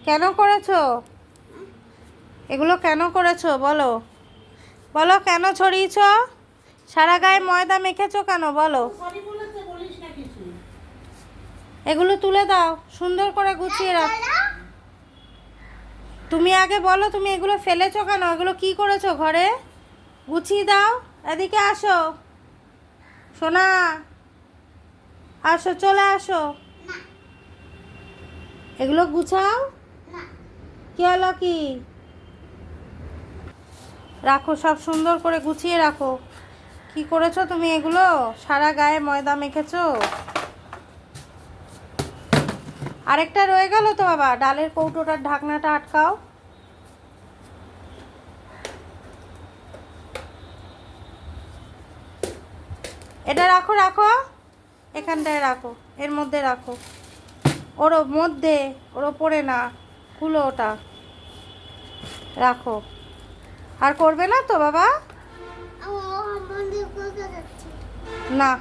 কেন করেছো? এগুলো কেন করেছো বলো? বলো কেন ছড়িয়েছ? সারা গায়ে ময়দা মেখেছো কেন বলো? এগুলো তুলে দাও, সুন্দর করে গুছিয়ে রাখ। তুমি আগে বলো, তুমি এগুলো ফেলেছো কেন? এগুলো কি করেছো ঘরে? গুছিয়ে দাও। এদিকে আসো সোনা, আসো, চলে আসো। এগুলো গুছাও। কি হলো কি? রাখো, সব সুন্দর করে গুছিয়ে রাখো। কি করেছো তুমি এগুলো? সারা গায়ে ময়দা মেখেছো। আরেকটা রয়ে গেল তো বাবা, ডালের কৌটোটার ঢাকনাটা আটকাও। এটা রাখো, রাখো, এখানটায় রাখো, এর মধ্যে রাখো। ওর মধ্যে, ওর ওপরে না, খুলো ওটা, রাখো। আর করবে না তো বাবা? না।